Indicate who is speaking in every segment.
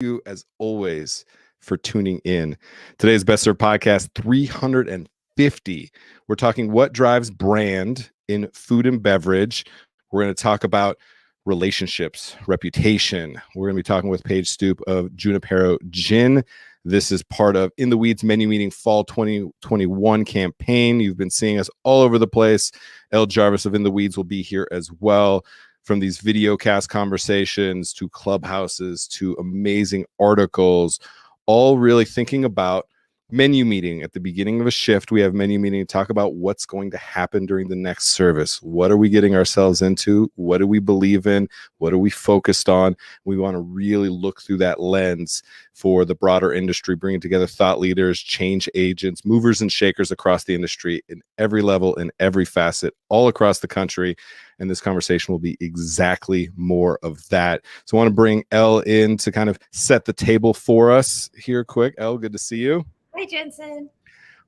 Speaker 1: you as always for tuning in. Today's Best Served Podcast 350. We're talking what drives brand in food and beverage. We're going to talk about relationships, reputation. We're going to be talking with Paige Stoup of Junipero Gin. This is part of In the Weeds Menu Meeting Fall 2021 campaign. You've been seeing us all over the place. Elle Jarvis of In the Weeds will be here as well. From these video cast conversations to clubhouses to amazing articles, all really thinking about menu meeting. At the beginning of a shift, we have menu meeting to talk about what's going to happen during the next service. What are we getting ourselves into? What do we believe in? What are we focused on? We want to really look through that lens for the broader industry, bringing together thought leaders, change agents, movers and shakers across the industry in every level, in every facet, all across the country. And this conversation will be exactly more of that. So I want to bring Elle in to kind of set the table for us here quick. Elle, good to see you.
Speaker 2: Hi, Jensen.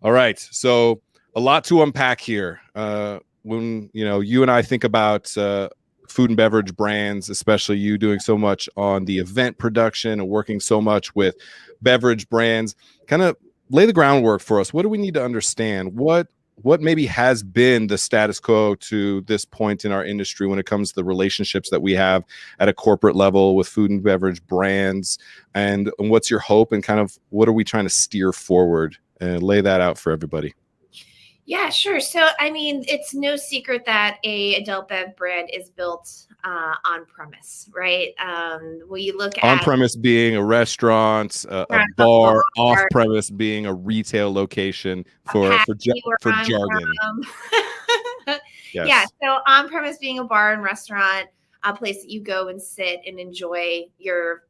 Speaker 1: All right. So a lot to unpack here. When you and I think about food and beverage brands, especially you doing so much on the event production and working so much with beverage brands, kind of lay the groundwork for us. What do we need to understand? What maybe has been the status quo to this point in our industry when it comes to the relationships that we have at a corporate level with food and beverage brands, and what's your hope and kind of what are we trying to steer forward, and lay that out for everybody?
Speaker 2: Yeah, sure. So, I mean, it's no secret that a adult bev brand is built on premise, right? We look at
Speaker 1: on premise being a restaurant, a bar, off premise being a retail location for jargon.
Speaker 2: Yes. Yeah. So on premise being a bar and restaurant, a place that you go and sit and enjoy your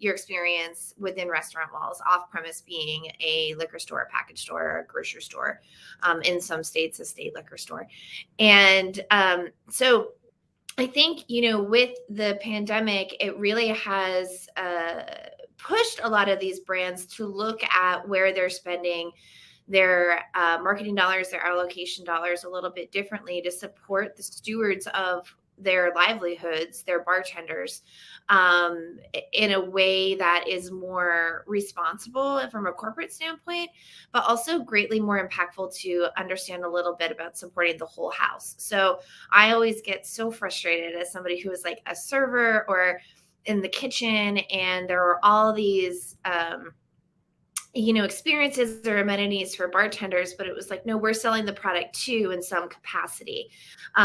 Speaker 2: experience within restaurant walls. Off premise being a liquor store, a package store, or a grocery store. In some states, a state liquor store. And so I think, with the pandemic, it really has pushed a lot of these brands to look at where they're spending their marketing dollars, their allocation dollars a little bit differently to support the stewards of their livelihoods, their bartenders, in a way that is more responsible from a corporate standpoint, but also greatly more impactful to understand a little bit about supporting the whole house. So I always get so frustrated as somebody who is like a server or in the kitchen, and there are all these experiences or amenities for bartenders, but it was like, no, we're selling the product too in some capacity.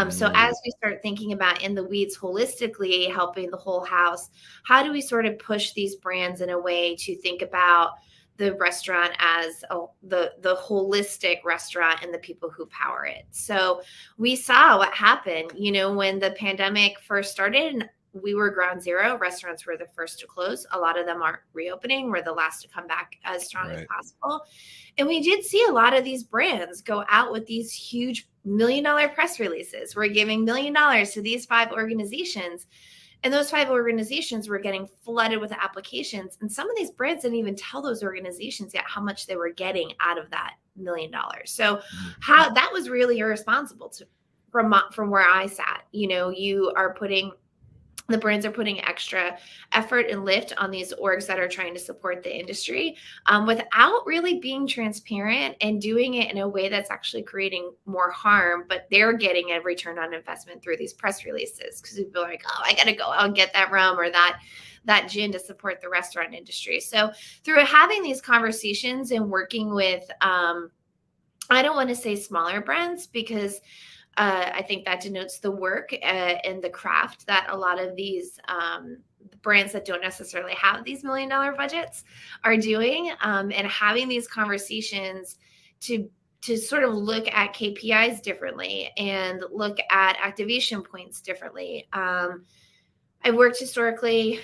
Speaker 2: So as we start thinking about In the Weeds holistically, helping the whole house, how do we sort of push these brands in a way to think about the restaurant as the holistic restaurant and the people who power it? So we saw what happened, when the pandemic first started, and we were ground zero. Restaurants were the first to close. A lot of them aren't reopening. We're the last to come back as strong as possible. And we did see a lot of these brands go out with these huge $1 million press releases. We're giving $1 million to these 5 organizations. And those 5 organizations were getting flooded with applications. And some of these brands didn't even tell those organizations yet how much they were getting out of that $1 million. So how that was really irresponsible from where I sat. The brands are putting extra effort and lift on these orgs that are trying to support the industry without really being transparent and doing it in a way that's actually creating more harm, but they're getting a return on investment through these press releases because people are like, oh, I got to go out and get that rum or that gin to support the restaurant industry. So through having these conversations and working with, I don't want to say smaller brands because I think that denotes the work and the craft that a lot of these brands that don't necessarily have these $1 million budgets are doing, and having these conversations to sort of look at KPIs differently and look at activation points differently. I worked historically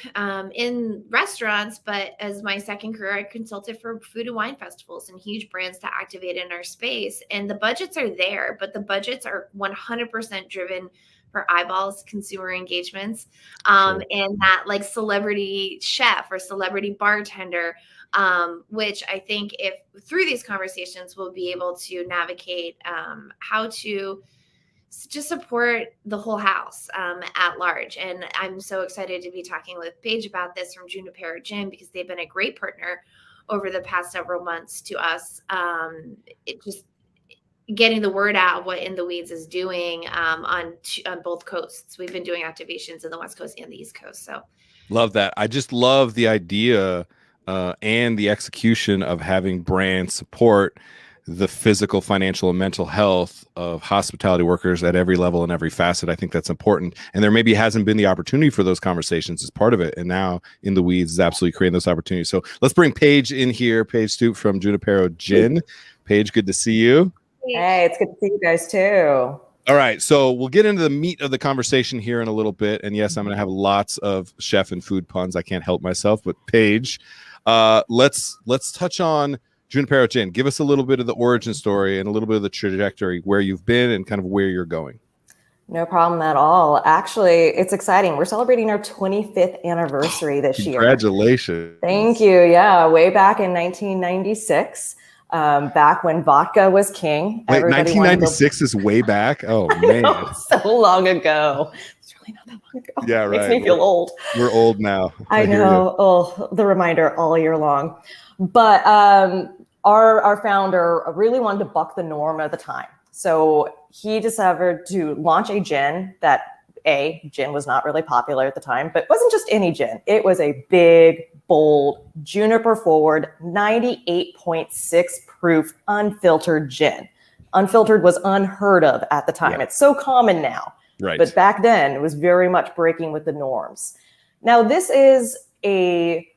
Speaker 2: in restaurants, but as my second career, I consulted for food and wine festivals and huge brands to activate in our space. And the budgets are there, but the budgets are 100% driven for eyeballs, consumer engagements, and that like celebrity chef or celebrity bartender, which I think if through these conversations, we'll be able to navigate how to just support the whole house at large. And I'm so excited to be talking with Paige about this from Junipero Gin, because they've been a great partner over the past several months to us. It just getting the word out of what In the Weeds is doing on both coasts. We've been doing activations in the West Coast and the East Coast. So
Speaker 1: Love that. I just love the idea and the execution of having brands support the physical, financial, and mental health of hospitality workers at every level and every facet. I think that's important. And there maybe hasn't been the opportunity for those conversations as part of it. And now In the Weeds is absolutely creating those opportunities. So let's bring Paige in here. Paige Stoup from Junipero Gin. Paige, good to see you.
Speaker 3: Hey, it's good to see you guys too.
Speaker 1: All right, so we'll get into the meat of the conversation here in a little bit. And yes, I'm going to have lots of chef and food puns. I can't help myself. But Paige, let's touch on Junipero Gin. Give us a little bit of the origin story and a little bit of the trajectory, where you've been and kind of where you're going.
Speaker 3: No problem at all. Actually, it's exciting. We're celebrating our 25th anniversary this year.
Speaker 1: Congratulations.
Speaker 3: Thank you. Yeah, way back in 1996. Back when vodka was king.
Speaker 1: Wait, 1996 is way back? Oh, man.
Speaker 3: So long ago. It's really not that long ago.
Speaker 1: Yeah, right.
Speaker 3: Makes me feel old.
Speaker 1: We're old now.
Speaker 3: I know. Oh, the reminder all year long. But our founder really wanted to buck the norm at the time. So he decided to launch a gin that, gin was not really popular at the time, but it wasn't just any gin. It was a big, bold, juniper forward, 98.6 proof, unfiltered gin. Unfiltered was unheard of at the time. Yeah. It's so common now.
Speaker 1: Right.
Speaker 3: But back then, it was very much breaking with the norms. Now, this is a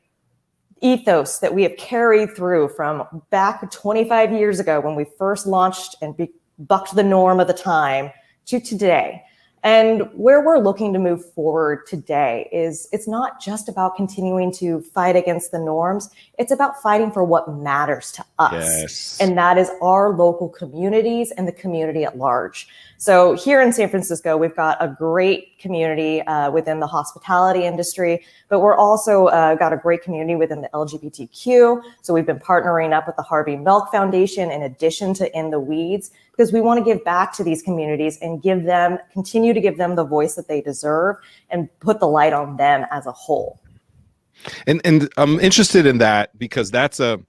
Speaker 3: ethos that we have carried through from back 25 years ago when we first launched and bucked the norm of the time to today. And where we're looking to move forward today is it's not just about continuing to fight against the norms. It's about fighting for what matters to us.
Speaker 1: Yes.
Speaker 3: And that is our local communities and the community at large. So here in San Francisco, we've got a great community within the hospitality industry, but we're also got a great community within the LGBTQ. So we've been partnering up with the Harvey Milk Foundation in addition to In the Weeds, because we want to give back to these communities and continue to give them the voice that they deserve and put the light on them as a whole.
Speaker 1: And I'm interested in that because that's a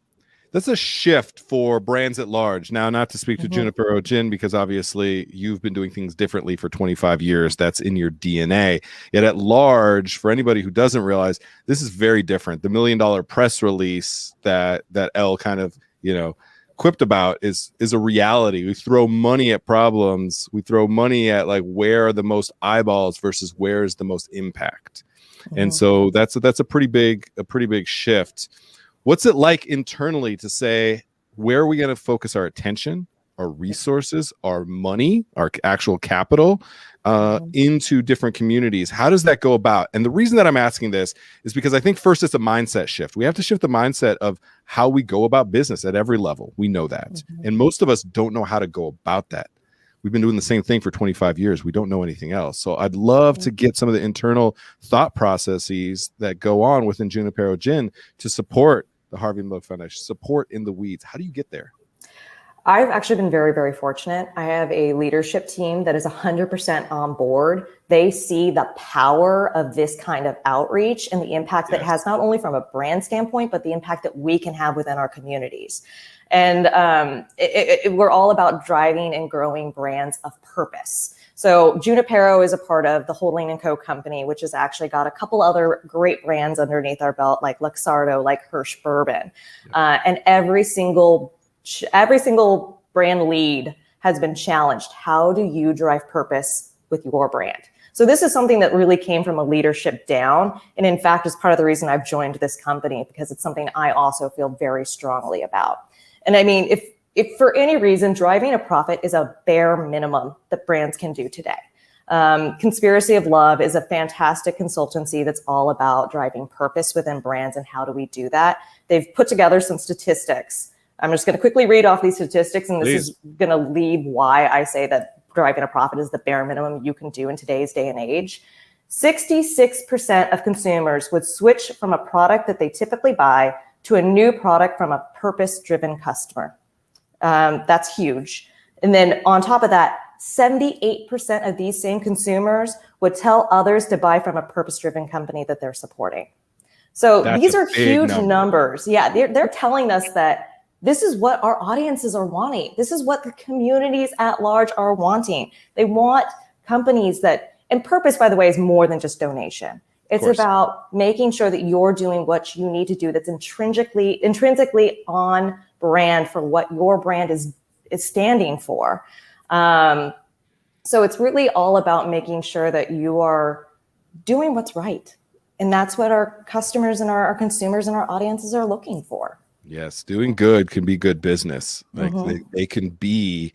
Speaker 1: shift for brands at large. Now, not to speak to Junipero Gin, because obviously you've been doing things differently for 25 years. That's in your DNA. Yet at large, for anybody who doesn't realize, this is very different. The $1 million press release that Elle kind of, quipped about is a reality. We throw money at problems. We throw money at like where are the most eyeballs versus where is the most impact. And so that's a pretty big shift. What's it like internally to say, where are we going to focus our attention, our resources, our money, our actual capital into different communities? How does that go about? And the reason that I'm asking this is because I think first it's a mindset shift. We have to shift the mindset of how we go about business at every level. We know that. And most of us don't know how to go about that. We've been doing the same thing for 25 years. We don't know anything else. So I'd love to get some of the internal thought processes that go on within Junipero Gin to support the Harvey Milk Foundation, support In the Weeds. How do you get there?
Speaker 3: I've actually been very, very fortunate. I have a leadership team that is 100% on board. They see the power of this kind of outreach and the impact that it has, not only from a brand standpoint, but the impact that we can have within our communities. And we're all about driving and growing brands of purpose. So Junipero is a part of the Holding & Co. company, which has actually got a couple other great brands underneath our belt, like Luxardo, like Hirsch Bourbon. And every single brand lead has been challenged. How do you drive purpose with your brand? So this is something that really came from a leadership down. And in fact, is part of the reason I've joined this company, because it's something I also feel very strongly about. And I mean, if for any reason, driving a profit is a bare minimum that brands can do today. Conspiracy of Love is a fantastic consultancy that's all about driving purpose within brands and how do we do that. They've put together some statistics. I'm just going to quickly read off these statistics, and this is going to lead why I say that driving a profit is the bare minimum you can do in today's day and age. 66% of consumers would switch from a product that they typically buy to a new product from a purpose-driven customer. That's huge. And then on top of that, 78% of these same consumers would tell others to buy from a purpose-driven company that they're supporting. So these are huge numbers. Yeah, they're telling us that this is what our audiences are wanting. This is what the communities at large are wanting. They want companies that, and purpose, by the way, is more than just donation. It's about making sure that you're doing what you need to do that's intrinsically on brand for what your brand is standing for. So it's really all about making sure that you are doing what's right. And that's what our customers and our consumers and our audiences are looking for.
Speaker 1: Yes, doing good can be good business. Like they can be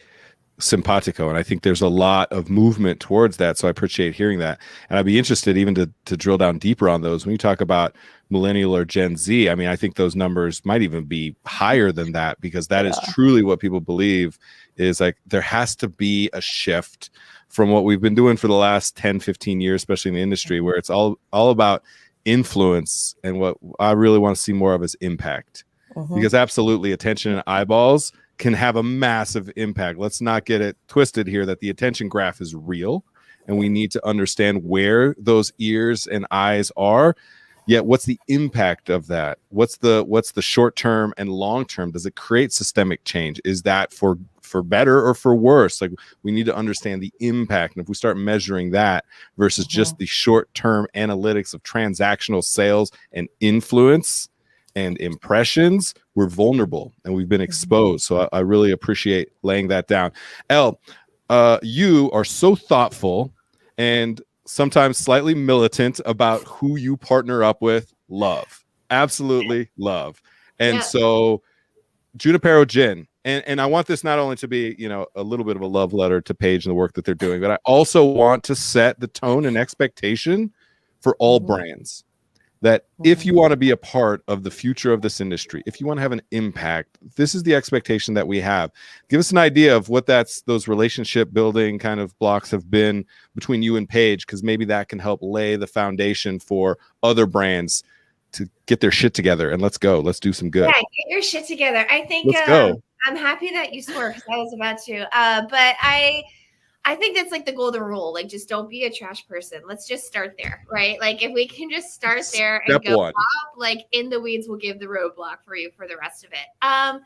Speaker 1: simpatico, and I think there's a lot of movement towards that. So I appreciate hearing that, and I'd be interested even to drill down deeper on those. When you talk about millennial or Gen Z, I mean, I think those numbers might even be higher than that, because that is truly what people believe is like there has to be a shift from what we've been doing for the last 10, 15 years, especially in the industry, where it's all about influence, and what I really want to see more of is impact. Because absolutely, attention and eyeballs can have a massive impact. Let's not get it twisted here that the attention graph is real, and we need to understand where those ears and eyes are. Yet what's the impact of that? What's the short term and long term? Does it create systemic change? Is that for better or for worse? Like, we need to understand the impact. And if we start measuring that versus just the short term analytics of transactional sales and influence and impressions, we're vulnerable and we've been exposed. So I really appreciate laying that down. Elle, you are so thoughtful and sometimes slightly militant about who you partner up with. Love, absolutely love. And so Junipero Gin, and I want this not only to be, you know, a little bit of a love letter to Paige and the work that they're doing, but I also want to set the tone and expectation for all brands. That if you want to be a part of the future of this industry, if you want to have an impact, this is the expectation that we have. Give us an idea of what those relationship building kind of blocks have been between you and Paige, because maybe that can help lay the foundation for other brands to get their shit together. And let's go. Let's do some good.
Speaker 2: Yeah, get your shit together. I think
Speaker 1: let's go.
Speaker 2: I'm happy that you swore, because I was about to. But I think that's like the golden rule. Like, just don't be a trash person. Let's just start there, right? Like, if we can just start there and go up, like, in the weeds will give the roadblock for you for the rest of it.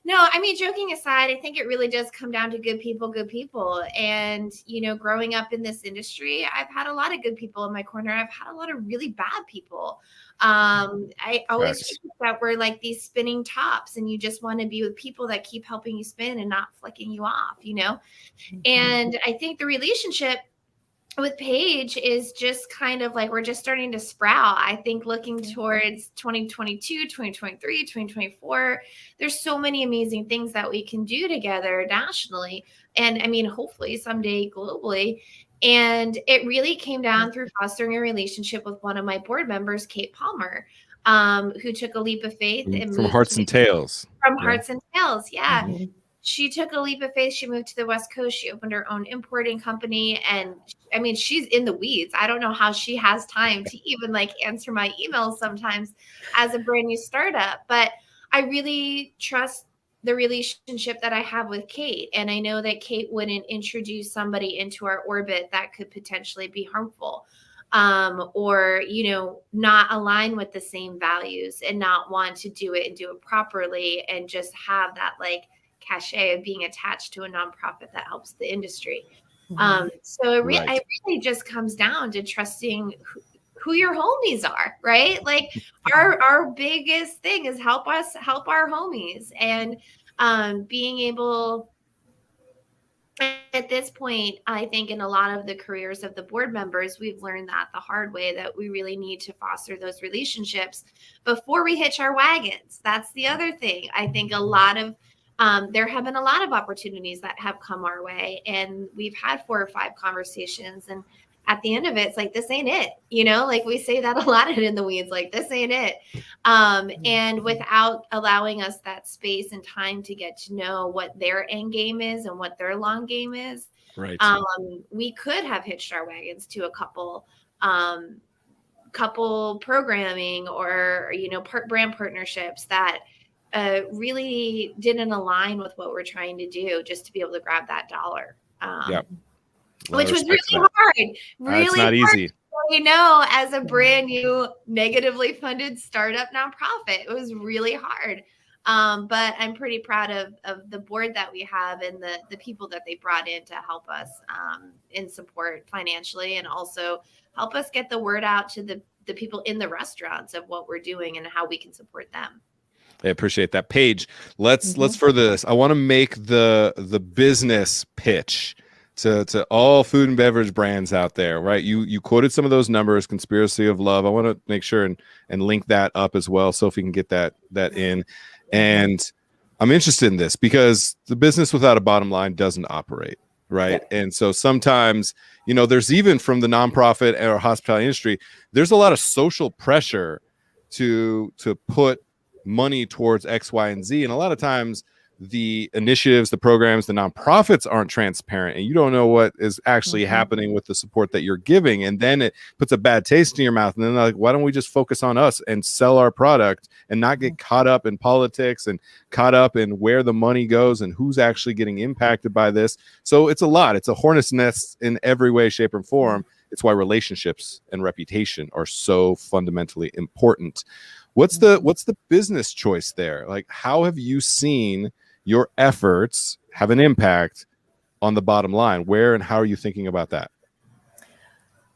Speaker 2: No, I mean, joking aside, I think it really does come down to good people. And, you know, growing up in this industry, I've had a lot of good people in my corner. I've had a lot of really bad people. I always think that we're like these spinning tops, and you just want to be with people that keep helping you spin and not flicking you off, you know? And I think the relationship with Paige is just kind of like, we're just starting to sprout. I think looking towards 2022, 2023, 2024, there's so many amazing things that we can do together nationally. And I mean, hopefully someday globally. And it really came down through fostering a relationship with one of my board members, Kate Palmer, who took a leap of faith and
Speaker 1: from Hearts and Tails.
Speaker 2: Hearts and Tails. Yeah. She took a leap of faith. She moved to the West Coast. She opened her own importing company. And I mean, she's in the weeds. I don't know how she has time to even like answer my emails sometimes as a brand new startup, but I really trust the relationship that I have with Kate. And I know that Kate wouldn't introduce somebody into our orbit that could potentially be harmful, or, you know, not align with the same values and not want to do it and do it properly and just have that like cachet of being attached to a nonprofit that helps the industry. So it really just comes down to trusting who your homies are, right? Like our biggest thing is help our homies, and being able at this point, I think in a lot of the careers of the board members, we've learned that the hard way, that we really need to foster those relationships before we hitch our wagons. That's the other thing. I think a lot of there have been a lot of opportunities that have come our way, and we've had 4 or 5 conversations, and at the end of it, it's like, this ain't it, you know, like we say that a lot in the weeds, like this ain't it. And without allowing us that space and time to get to know what their end game is and what their long game is, we could have hitched our wagons to a couple programming or, you know, brand partnerships that really didn't align with what we're trying to do, just to be able to grab that dollar.
Speaker 1: Yep.
Speaker 2: Which was really hard.
Speaker 1: It's
Speaker 2: Really
Speaker 1: not
Speaker 2: hard.
Speaker 1: easy.
Speaker 2: You know, as a brand new negatively funded startup nonprofit, it was really hard. But I'm pretty proud of the board that we have and the people that they brought in to help us in support financially, and also help us get the word out to the people in the restaurants of what we're doing and how we can support them.
Speaker 1: I appreciate that. Paige, let's further this. I want to make the business pitch to all food and beverage brands out there, right? You quoted some of those numbers, Conspiracy of Love. I want to make sure and link that up as well, so if we can get that in. And I'm interested in this because the business without a bottom line doesn't operate, right? Yeah. And so sometimes, you know, there's even from the nonprofit or hospitality industry, there's a lot of social pressure to put money towards X, Y, and Z. And a lot of times the initiatives, the programs, the nonprofits aren't transparent, and you don't know what is actually happening with the support that you're giving. And then it puts a bad taste in your mouth. And then they're like, why don't we just focus on us and sell our product and not get caught up in politics and caught up in where the money goes and who's actually getting impacted by this? So it's a lot. It's a hornet's nest in every way, shape, and form. It's why relationships and reputation are so fundamentally important. What's the business choice there? Like, how have you seen your efforts have an impact on the bottom line? Where and how are you thinking about that?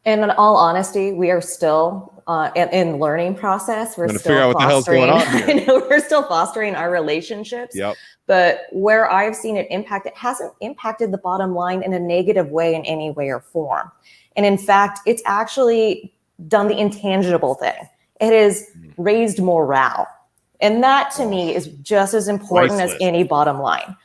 Speaker 3: And in all honesty, we are still in learning process. We're still fostering. I know we're still fostering our relationships.
Speaker 1: Yep.
Speaker 3: But where I've seen it impact, it hasn't impacted the bottom line in a negative way in any way or form. And in fact, it's actually done the intangible thing. It has raised morale. And that to me is just as important as any bottom line.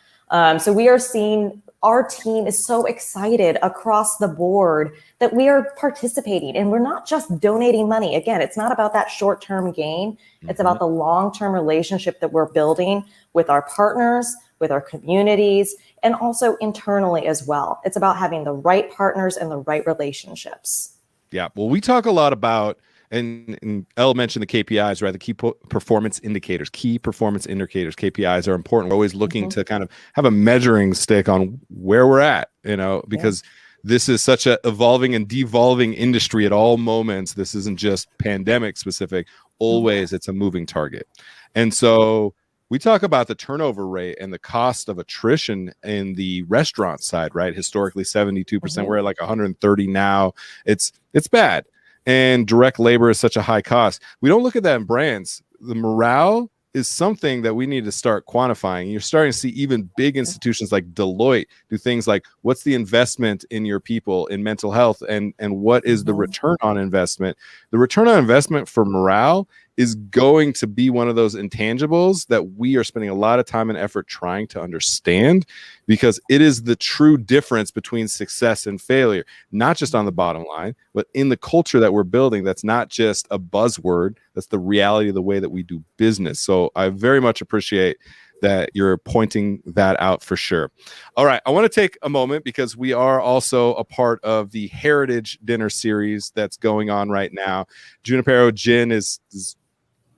Speaker 3: So we are seeing our team is so excited across the board that we are participating, and we're not just donating money. Again, it's not about that short-term gain. It's about the long-term relationship that we're building with our partners, with our communities, and also internally as well. It's about having the right partners and the right relationships.
Speaker 1: Yeah. Well, we talk a lot about, and Elle mentioned the KPIs, right? The key performance indicators, KPIs are important. We're always looking to kind of have a measuring stick on where we're at, you know, because this is such a evolving and devolving industry at all moments. This isn't just pandemic specific. Always it's a moving target. And so we talk about the turnover rate and the cost of attrition in the restaurant side, right? Historically 72%. We're at like 130 now. It's bad. And direct labor is such a high cost. We don't look at that in brands. The morale is something that we need to start quantifying. You're starting to see even big institutions like Deloitte do things like, what's the investment in your people in mental health, and what is the return on investment? The return on investment for morale is going to be one of those intangibles that we are spending a lot of time and effort trying to understand, because it is the true difference between success and failure, not just on the bottom line, but in the culture that we're building. That's not just a buzzword. That's the reality of the way that we do business. So I very much appreciate that you're pointing that out for sure. All right. I want to take a moment because we are also a part of the Heritage Dinner Series that's going on right now. Junipero Gin is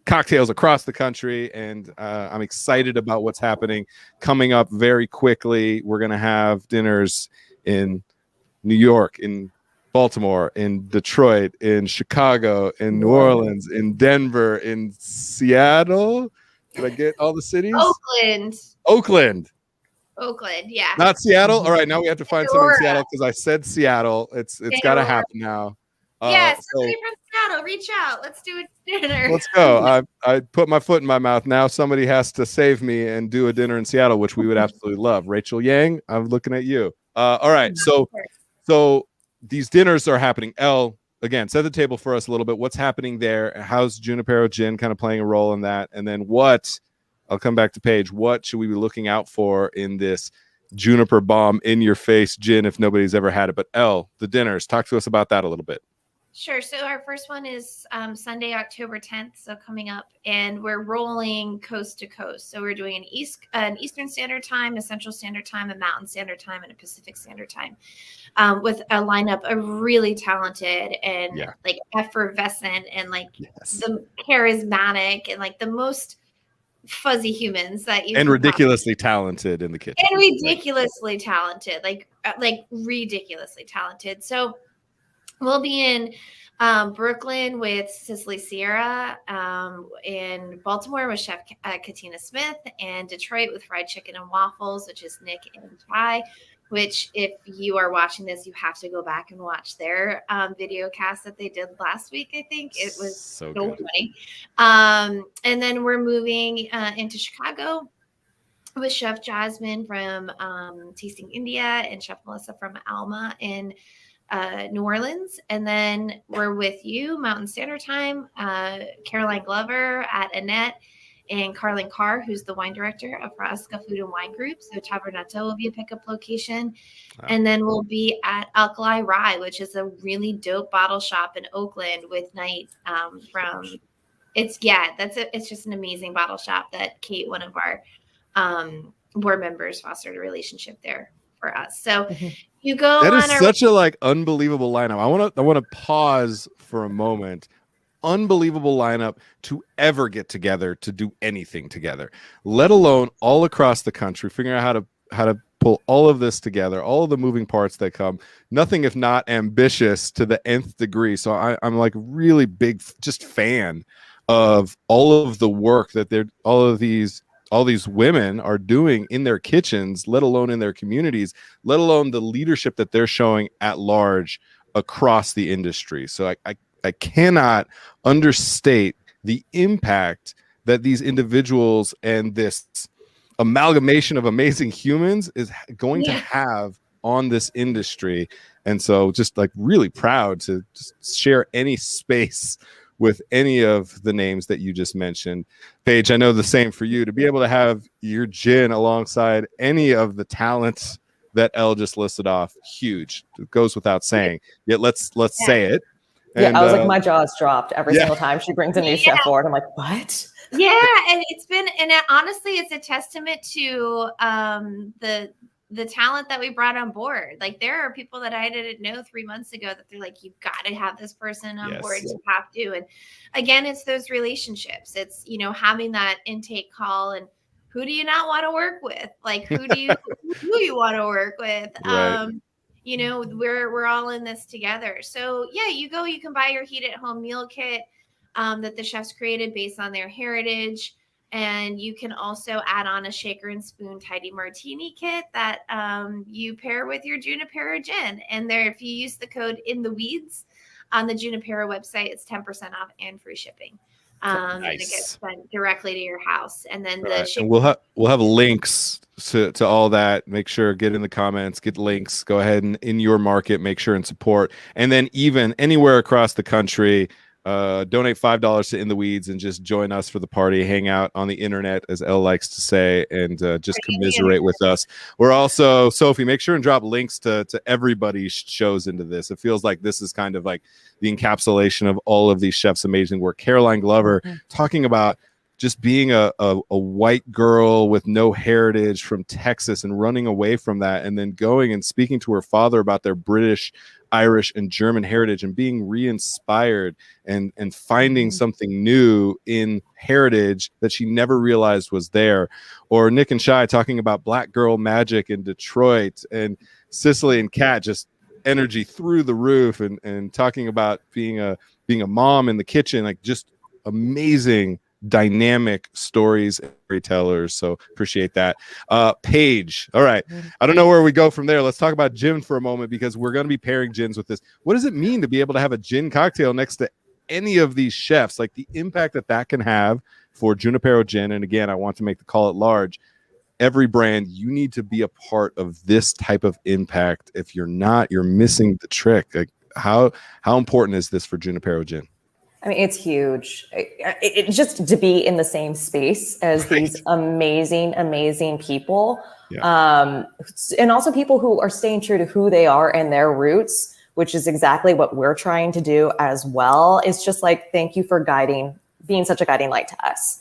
Speaker 1: cocktails across the country, and I'm excited about what's happening coming up very quickly. We're going to have dinners in New York, in Baltimore, in Detroit, in Chicago, in New Orleans, in Denver, in Seattle. Did I get all the cities? Oakland,
Speaker 2: yeah.
Speaker 1: Not Seattle. All right, now we have to find someone in Seattle because I said Seattle. It's got to happen now.
Speaker 2: Somebody from Seattle, reach out. Let's do a dinner.
Speaker 1: Let's go. I put my foot in my mouth. Now somebody has to save me and do a dinner in Seattle, which we would absolutely love. Rachel Yang, I'm looking at you. All right. So these dinners are happening. Elle, again, set the table for us a little bit. What's happening there? How's Junipero Gin kind of playing a role in that? And then I'll come back to Paige. What should we be looking out for in this Juniper Bomb in your face gin if nobody's ever had it? But Elle, the dinners, talk to us about that a little bit.
Speaker 2: Sure. So our first one is Sunday, October 10th. So coming up, and we're rolling coast to coast. So we're doing an Eastern Standard Time, a Central Standard Time, a Mountain Standard Time, and a Pacific Standard Time, with a lineup of really talented and like effervescent and like the charismatic and like the most fuzzy humans that you
Speaker 1: and
Speaker 2: can
Speaker 1: ridiculously talented in the kitchen.
Speaker 2: and ridiculously talented, like ridiculously talented. So we'll be in Brooklyn with Cicely Sierra, in Baltimore with Chef Katina Smith, and Detroit with Fried Chicken and Waffles, which is Nick and Chai. Which, if you are watching this, you have to go back and watch their video cast that they did last week. I think it was so funny. And then we're moving into Chicago with Chef Jasmine from Tasting India and Chef Melissa from Alma in New Orleans. And then we're with you, Mountain Standard Time, Caroline Glover at Annette, and Carlin Carr, who's the wine director of Frasca Food and Wine Group. So Tavernetto will be a pickup location. Wow. And then we'll be at Alkali Rye, which is a really dope bottle shop in Oakland with Knight it's just an amazing bottle shop that Kate, one of our board members, fostered a relationship there for us. So you go
Speaker 1: that
Speaker 2: on
Speaker 1: is such a unbelievable lineup. I want to pause for a moment. Unbelievable lineup to ever get together to do anything together, let alone all across the country, figuring out how to pull all of this together, all of the moving parts that come. Nothing if not ambitious to the nth degree. So I'm like really big just fan of all of the work that all these women are doing in their kitchens, let alone in their communities, let alone the leadership that they're showing at large across the industry. So I cannot understate the impact that these individuals and this amalgamation of amazing humans is going to have on this industry. And so just really proud to just share any space with any of the names that you just mentioned. Paige, I know the same for you, to be able to have your gin alongside any of the talents that Elle just listed off. Huge. It goes without saying. Yet let's say it.
Speaker 3: And, I was like, my jaw's dropped every single time she brings a new chef forward. I'm like, what?
Speaker 2: Yeah, and honestly, it's a testament to the talent that we brought on board. Like, there are people that I didn't know 3 months ago that they're like, you've got to have this person on board. You have to. And again, it's those relationships. It's, having that intake call and who do you not want to work with? Like, who you want to work with?
Speaker 1: Right.
Speaker 2: We're all in this together. So yeah, you can buy your heat at home meal kit that the chefs created based on their heritage. And you can also add on a shaker and spoon tidy martini kit that you pair with your Junipero Gin. And if you use the code in the weeds on the Junipero website, it's 10% off and free shipping.
Speaker 1: Nice.
Speaker 2: And it gets sent directly to your house. And then
Speaker 1: and we'll have links to all that. Make sure, get in the comments, get links, go ahead and in your market, make sure and support. And then even anywhere across the country, donate $5 to In the Weeds and just join us for the party, hang out on the internet, as Elle likes to say, and just commiserate with us. We're also, Sophie, make sure and drop links to everybody's shows into this. It feels like this is kind of like the encapsulation of all of these chefs' amazing work. Caroline Glover talking about just being a white girl with no heritage from Texas and running away from that, and then going and speaking to her father about their British, Irish, and German heritage and being re-inspired and finding something new in heritage that she never realized was there. Or Nick and Shai talking about Black Girl Magic in Detroit, and Cicely and Kat just energy through the roof, and talking about being a mom in the kitchen, like just amazing dynamic stories and storytellers. So appreciate that. Paige, all right, I don't know where we go from there. Let's talk about gin for a moment, because we're going to be pairing gins with this. What does it mean to be able to have a gin cocktail next to any of these chefs? Like the impact that can have for Junipero Gin. And again, I want to make the call at large. Every brand, you need to be a part of this type of impact. If you're not, you're missing the trick. Like how important is this for Junipero Gin?
Speaker 3: I mean, it's huge. It just to be in the same space as these amazing, amazing people. Yeah. And also people who are staying true to who they are and their roots, which is exactly what we're trying to do as well. It's just like, thank you for being such a guiding light to us.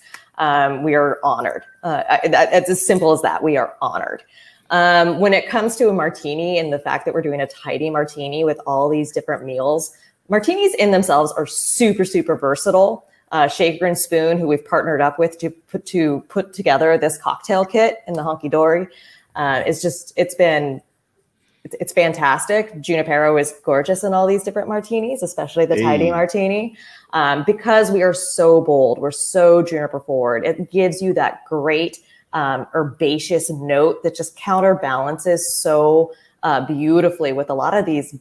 Speaker 3: We are honored. It's as simple as that. We are honored. When it comes to a martini and the fact that we're doing a tidy martini with all these different meals, martinis in themselves are super, super versatile. Shaker and Spoon, who we've partnered up with to put together this cocktail kit in the Honky Dory. It's fantastic. Junipero is gorgeous in all these different martinis, especially the tidy martini, because we are so bold. We're so juniper forward. It gives you that great herbaceous note that just counterbalances so beautifully with a lot of these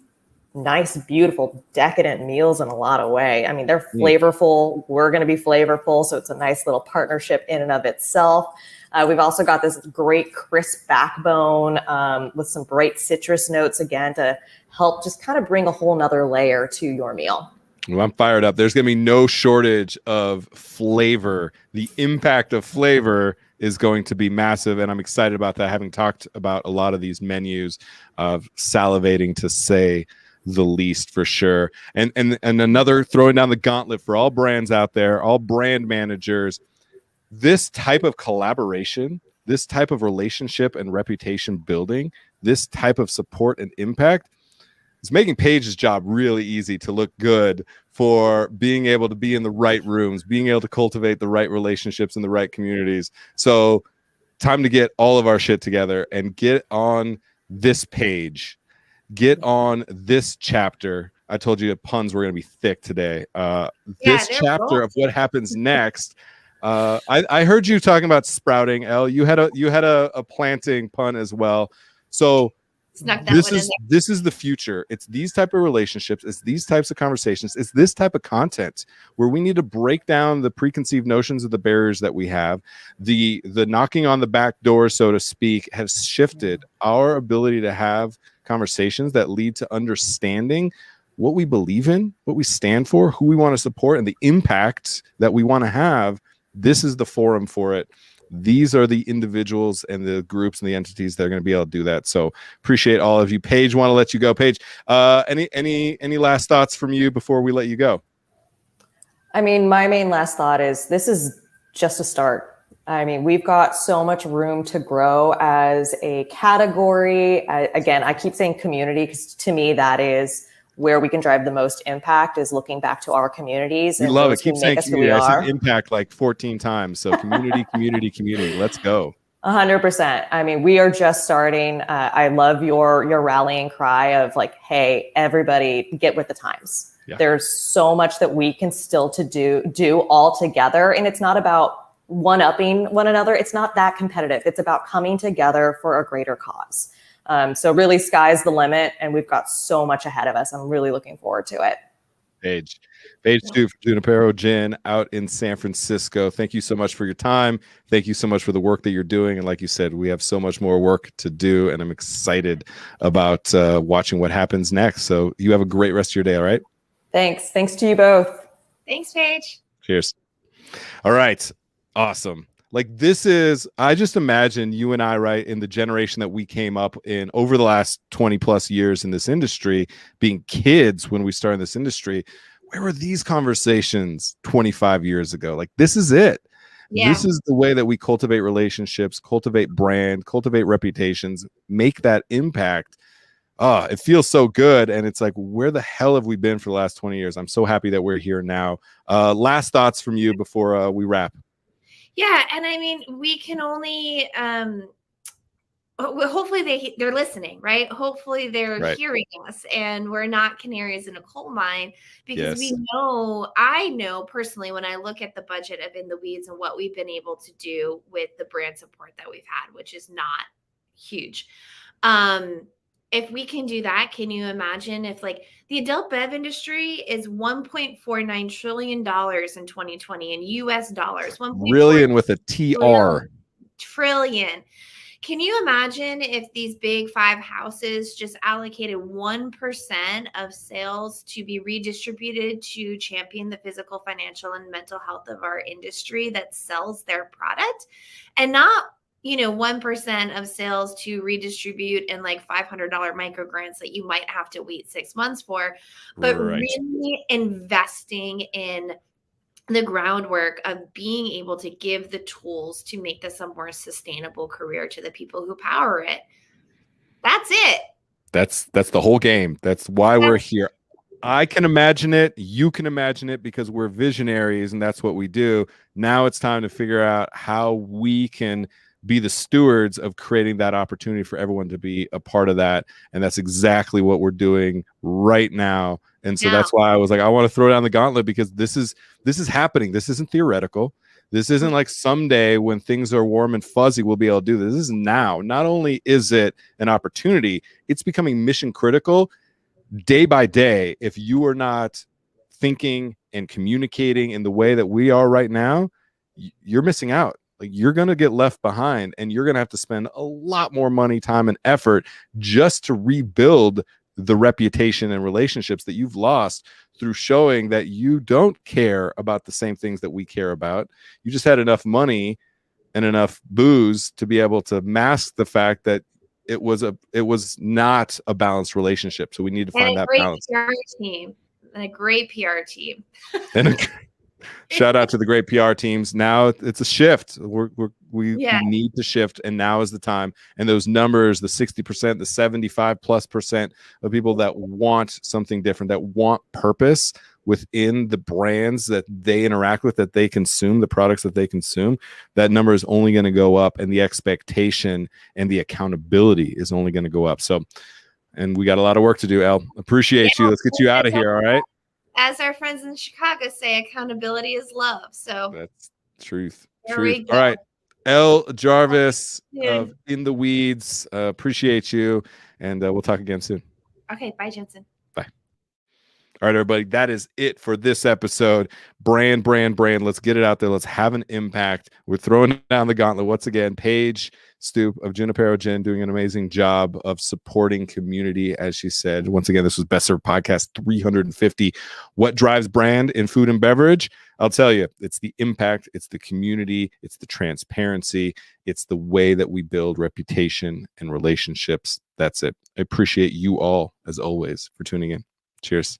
Speaker 3: nice, beautiful, decadent meals in a lot of way. I mean, they're flavorful. We're going to be flavorful. So it's a nice little partnership in and of itself. We've also got this great crisp backbone with some bright citrus notes, again, to help just kind of bring a whole nother layer to your meal.
Speaker 1: Well, I'm fired up. There's going to be no shortage of flavor. The impact of flavor is going to be massive, and I'm excited about that, having talked about a lot of these menus, of salivating to say the least, for sure. And another, throwing down the gauntlet for all brands out there, all brand managers, this type of collaboration, this type of relationship and reputation building, this type of support and impact is making Paige's job really easy to look good, for being able to be in the right rooms, being able to cultivate the right relationships in the right communities. So time to get all of our shit together and get on this page, get on this chapter. I told you puns were going to be thick today. This chapter of what happens next. I heard you talking about sprouting, Elle. You had a planting pun as well. So this is the future. It's these type of relationships. It's these types of conversations. It's this type of content where we need to break down the preconceived notions of the barriers that we have. The knocking on the back door, so to speak, has shifted our ability to have conversations that lead to understanding what we believe in, what we stand for, who we want to support, and the impact that we want to have. This is the forum for it. These are the individuals and the groups and the entities that are going to be able to do that. So appreciate all of you. Paige, want to let you go. Paige, any last thoughts from you before we let you go?
Speaker 3: I mean, my main last thought is this is just a start. I mean, we've got so much room to grow as a category. Again, I keep saying community because to me, that is where we can drive the most impact, is looking back to our communities.
Speaker 1: We love it. Keep saying community. I said impact like 14 times. So community, community, community. Let's go.
Speaker 3: 100%. I mean, we are just starting. I love your rallying cry of like, hey, everybody get with the times. Yeah. There's so much that we can still do all together. And it's not about one-upping one another. It's not that competitive. It's about coming together for a greater cause. So really sky's the limit, and we've got so much ahead of us. I'm really looking forward to it.
Speaker 1: Paige Stoup of Junipero Gin out in San Francisco. Thank you so much for your time. Thank you so much for the work that you're doing. And like you said, we have so much more work to do, and I'm excited about watching what happens next. So you have a great rest of your day. All right. Thanks.
Speaker 3: Thanks to you both.
Speaker 2: Thanks, Paige.
Speaker 1: Cheers. All right. Awesome. Like I just imagine you and I, right, in the generation that we came up in over the last 20 plus years in this industry, being kids when we started this industry, where were these conversations 25 years ago? Like, this is it. Yeah. This is the way that we cultivate relationships, cultivate brand, cultivate reputations, make that impact. It feels so good. And it's like, where the hell have we been for the last 20 years? I'm so happy that we're here now. Last thoughts from you before we wrap.
Speaker 2: Yeah, and I mean, we can only hopefully they're listening, right? Hopefully they're hearing us, and we're not canaries in a coal mine, because I know personally, when I look at the budget of In the Weeds and what we've been able to do with the brand support that we've had, which is not huge. If we can do that, can you imagine if like the adult bev industry is $1.49 trillion in 2020 in US dollars,
Speaker 1: trillion with a TR.
Speaker 2: Trillion. Can you imagine if these big five houses just allocated 1% of sales to be redistributed to champion the physical, financial, and mental health of our industry that sells their product, and not 1% of sales to redistribute in like $500 micro grants that you might have to wait 6 months for, but really investing in the groundwork of being able to give the tools to make this a more sustainable career to the people who power it. That's it.
Speaker 1: That's the whole game. That's why we're here. I can imagine it. You can imagine it because we're visionaries and that's what we do. Now it's time to figure out how we can be the stewards of creating that opportunity for everyone to be a part of that. And that's exactly what we're doing right now. And so that's why I was like, I want to throw down the gauntlet because this is happening. This isn't theoretical. This isn't like someday when things are warm and fuzzy, we'll be able to do this. This is now. Not only is it an opportunity, it's becoming mission critical day by day. If you are not thinking and communicating in the way that we are right now, you're missing out. Like, you're going to get left behind, and you're going to have to spend a lot more money, time, and effort just to rebuild the reputation and relationships that you've lost through showing that you don't care about the same things that we care about. You just had enough money and enough booze to be able to mask the fact that it was not a balanced relationship. So we need to find that balance.
Speaker 2: PR team and a great PR team.
Speaker 1: And shout out to the great PR teams. Now it's a shift. We need to shift, and now is the time. And those numbers, the 60%, the 75+% of people that want something different, that want purpose within the brands that they interact with, that they consume, the products that they consume, that number is only going to go up, and the expectation and the accountability is only going to go up. So, and we got a lot of work to do, El. Appreciate you. Let's get you out of here. All right.
Speaker 2: As our friends in Chicago say, accountability is love. So
Speaker 1: that's truth.
Speaker 2: Truth.
Speaker 1: All right. El Jarvis of In the Weeds. Appreciate you. And we'll talk again soon.
Speaker 2: Okay. Bye, Jensen.
Speaker 1: Bye. All right, everybody. That is it for this episode. Brand. Let's get it out there. Let's have an impact. We're throwing down the gauntlet once again. Paige Stoup of Junipero Gin doing an amazing job of supporting community, as she said. Once again, this was Best Served Podcast 350. What drives brand in food and beverage? I'll tell you, it's the impact, it's the community, it's the transparency, it's the way that we build reputation and relationships. That's it. I appreciate you all, as always, for tuning in. Cheers.